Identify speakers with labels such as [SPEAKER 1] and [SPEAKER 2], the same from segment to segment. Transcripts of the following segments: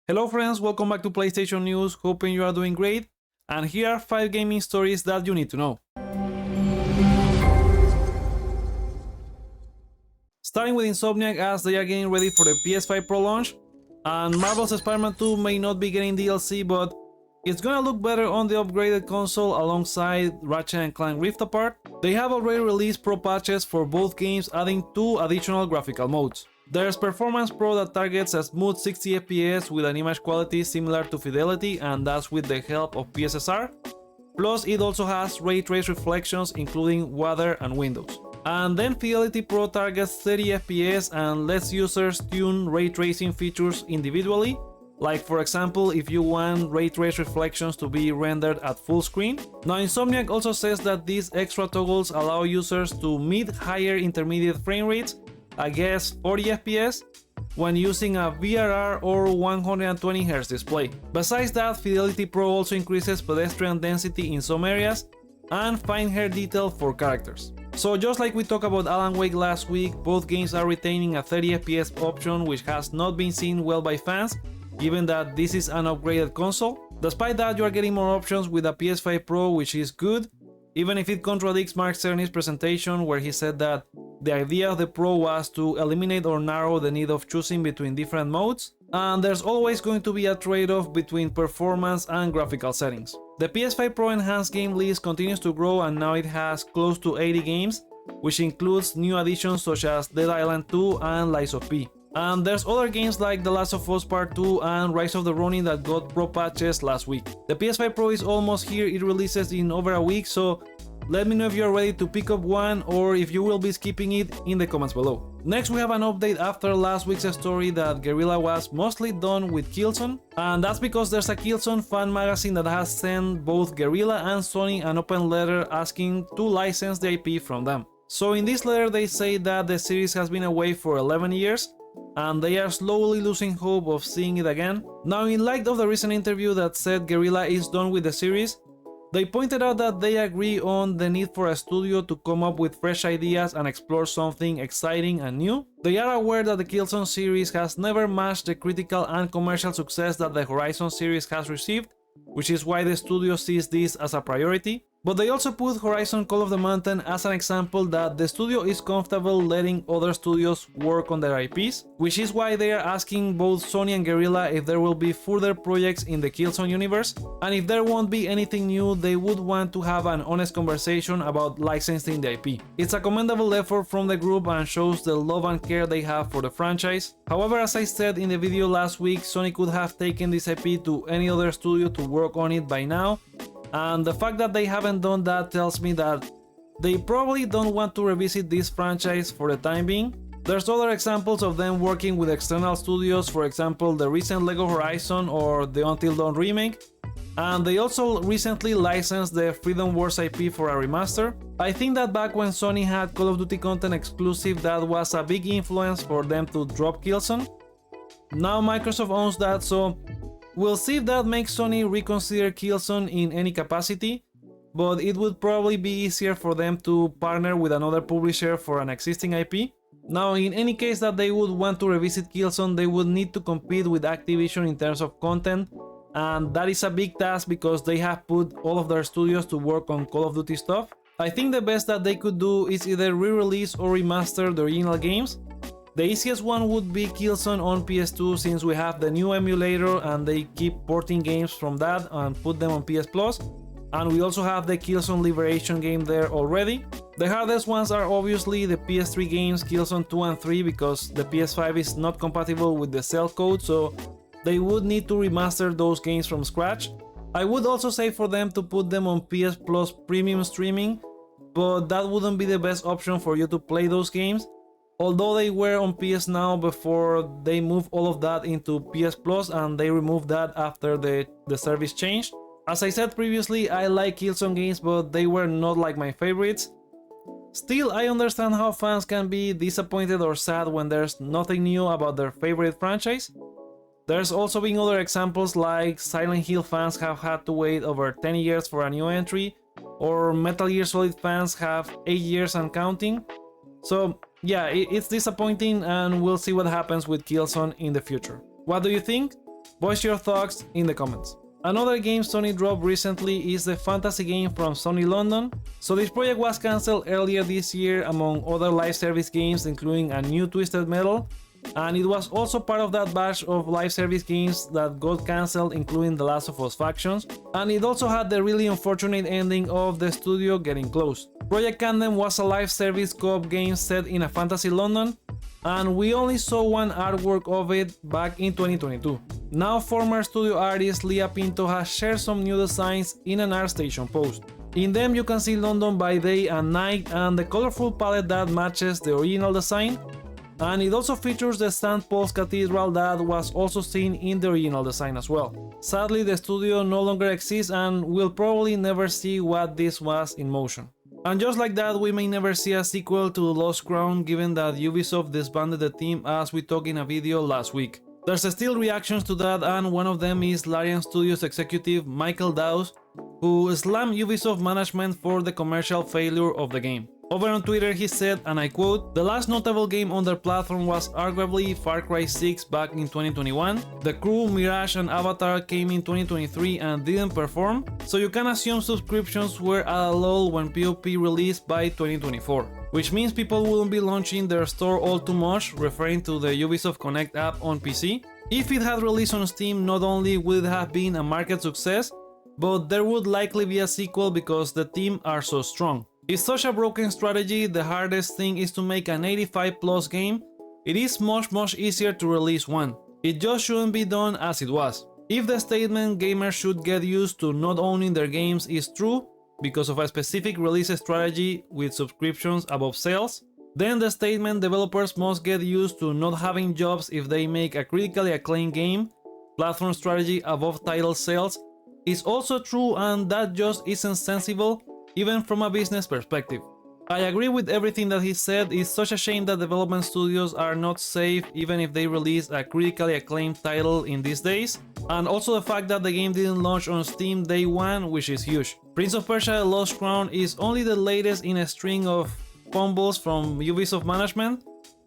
[SPEAKER 1] Hello friends, welcome back to PlayStation News, hoping you are doing great, and here are 5 gaming stories that you need to know. Starting with Insomniac as they are getting ready for the PS5 Pro launch, and Marvel's Spider-Man 2 may not be getting DLC, but it's gonna look better on the upgraded console alongside Ratchet & Clank Rift Apart. They have already released pro patches for both games, adding 2 additional graphical modes. There's Performance Pro that targets a smooth 60 FPS with an image quality similar to Fidelity, and that's with the help of PSSR. Plus, it also has ray trace reflections including weather and windows. And then Fidelity Pro targets 30 FPS and lets users tune ray tracing features individually. Like for example, if you want ray trace reflections to be rendered at full screen. Now Insomniac also says that these extra toggles allow users to meet higher intermediate frame rates, I guess 40 FPS, when using a VRR or 120Hz display. Besides that, Fidelity Pro also increases pedestrian density in some areas and fine hair detail for characters. So just like we talked about Alan Wake last week, both games are retaining a 30 FPS option, which has not been seen well by fans, given that this is an upgraded console. Despite that, you are getting more options with a PS5 Pro, which is good, even if it contradicts Mark Cerny's presentation where he said that the idea of the Pro was to eliminate or narrow the need of choosing between different modes, and there's always going to be a trade-off between performance and graphical settings. The PS5 Pro enhanced game list continues to grow, and now it has close to 80 games, which includes new additions such as Dead Island 2 and Lies of P. And there's other games like The Last of Us Part 2 and Rise of the Ronin that got pro patches last week. The PS5 Pro is almost here, it releases in over a week, so let me know if you're ready to pick up one or if you will be skipping it in the comments below. Next, we have an update after last week's story that Guerrilla was mostly done with Killzone, and that's because there's a Killzone fan magazine that has sent both Guerrilla and Sony an open letter asking to license the IP from them. So in this letter they say that the series has been away for 11 years, and they are slowly losing hope of seeing it again. Now, in light of the recent interview that said Guerrilla is done with the series, they pointed out that they agree on the need for a studio to come up with fresh ideas and explore something exciting and new. They are aware that the Killzone series has never matched the critical and commercial success that the Horizon series has received, which is why the studio sees this as a priority. But they also put Horizon Call of the Mountain as an example that the studio is comfortable letting other studios work on their IPs, which is why they are asking both Sony and Guerrilla if there will be further projects in the Killzone universe, and if there won't be anything new, they would want to have an honest conversation about licensing the IP. It's a commendable effort from the group and shows the love and care they have for the franchise. However, as I said in the video last week, Sony could have taken this IP to any other studio to work on it by now, and the fact that they haven't done that tells me that they probably don't want to revisit this franchise for the time being. There's other examples of them working with external studios, for example the recent LEGO Horizon or the Until Dawn remake, and they also recently licensed the Freedom Wars IP for a remaster. I think that back when Sony had Call of Duty content exclusive, that was a big influence for them to drop Killzone. Now Microsoft owns that, so we'll see if that makes Sony reconsider Killzone in any capacity, but it would probably be easier for them to partner with another publisher for an existing IP. Now, in any case that they would want to revisit Killzone, they would need to compete with Activision in terms of content, and that is a big task because they have put all of their studios to work on Call of Duty stuff. I think the best that they could do is either re-release or remaster the original games. The easiest one would be Killzone on PS2 since we have the new emulator and they keep porting games from that and put them on PS Plus. And we also have the Killzone Liberation game there already. The hardest ones are obviously the PS3 games Killzone 2 and 3 because the PS5 is not compatible with the cell code, so they would need to remaster those games from scratch. I would also say for them to put them on PS Plus premium streaming, but that wouldn't be the best option for you to play those games. Although they were on PS Now before they moved all of that into PS Plus, and they removed that after the service changed. As I said previously, I like Killzone games, but they were not like my favorites. Still, I understand how fans can be disappointed or sad when there's nothing new about their favorite franchise. There's also been other examples like Silent Hill fans have had to wait over 10 years for a new entry, or Metal Gear Solid fans have 8 years and counting. So yeah, it's disappointing, and we'll see what happens with Killzone in the future. What do you think? Voice your thoughts in the comments. Another game Sony dropped recently is the fantasy game from Sony London. So this project was cancelled earlier this year among other live service games, including a new Twisted Metal, and it was also part of that batch of live service games that got cancelled, including The Last of Us Factions, and it also had the really unfortunate ending of the studio getting closed. Project Candem was a live service co-op game set in a fantasy London, and we only saw one artwork of it back in 2022. Now former studio artist Leah Pinto has shared some new designs in an ArtStation post. In them you can see London by day and night and the colorful palette that matches the original design, and it also features the St. Paul's Cathedral that was also seen in the original design as well. Sadly, the studio no longer exists and we'll probably never see what this was in motion. And just like that, we may never see a sequel to The Lost Crown, given that Ubisoft disbanded the team as we talked in a video last week. There's still reactions to that, and one of them is Larian Studios executive Michael Dawes, who slammed Ubisoft management for the commercial failure of the game. Over on Twitter he said, and I quote, "The last notable game on their platform was arguably Far Cry 6 back in 2021. The Crew, Mirage and Avatar came in 2023 and didn't perform, so you can assume subscriptions were at a lull when PoP released by 2024. Which means people wouldn't be launching their store all too much," referring to the Ubisoft Connect app on PC. "If it had released on Steam, not only would it have been a market success, but there would likely be a sequel because the team are so strong. It's such a broken strategy. The hardest thing is to make an 85 plus game. It is much easier to release one. It just shouldn't be done as it was. If the statement gamers should get used to not owning their games is true because of a specific release strategy with subscriptions above sales, then the statement developers must get used to not having jobs if they make a critically acclaimed game, platform strategy above title sales is also true, and that just isn't sensible even from a business perspective. I agree with everything that he said. It's such a shame that development studios are not safe even if they release a critically acclaimed title in these days, and also the fact that the game didn't launch on Steam day one, which is huge. Prince of Persia: The Lost Crown is only the latest in a string of fumbles from Ubisoft management,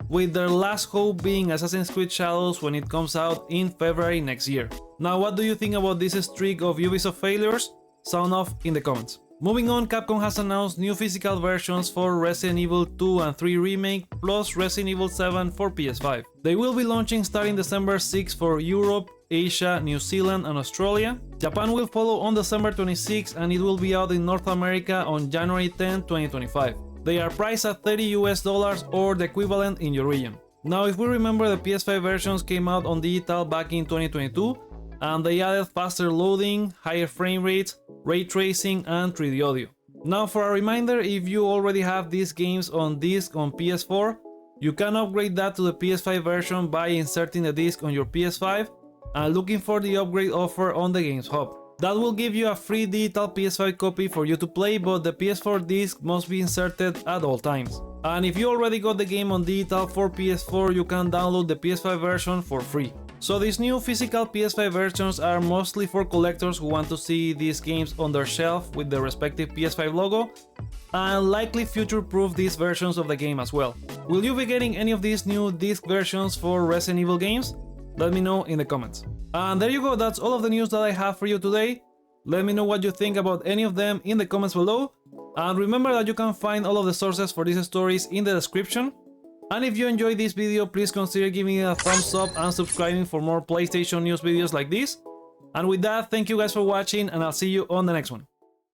[SPEAKER 1] with their last hope being Assassin's Creed Shadows when it comes out in February next year. Now, what do you think about this streak of Ubisoft failures? Sound off in the comments. Moving on, Capcom has announced new physical versions for Resident Evil 2 and 3 Remake plus Resident Evil 7 for PS5. They will be launching starting December 6 for Europe, Asia, New Zealand and Australia. Japan will follow on December 26 and it will be out in North America on January 10, 2025. They are priced at $30 or the equivalent in your region. Now, if we remember, the PS5 versions came out on digital back in 2022 and they added faster loading, higher frame rates, ray tracing and 3D audio. Now, for a reminder, if you already have these games on disc on PS4, you can upgrade that to the PS5 version by inserting the disc on your PS5 and looking for the upgrade offer on the Games Hub. That will give you a free digital PS5 copy for you to play, but the PS4 disc must be inserted at all times. And if you already got the game on digital for PS4, you can download the PS5 version for free. So these new physical PS5 versions are mostly for collectors who want to see these games on their shelf with the respective PS5 logo, and likely future-proof these versions of the game as well. Will you be getting any of these new disc versions for Resident Evil games? Let me know in the comments. And there you go, that's all of the news that I have for you today. Let me know what you think about any of them in the comments below. And remember that you can find all of the sources for these stories in the description. And if you enjoyed this video, please consider giving it a thumbs up and subscribing for more PlayStation news videos like this. And with that, thank you guys for watching and I'll see you on the next one.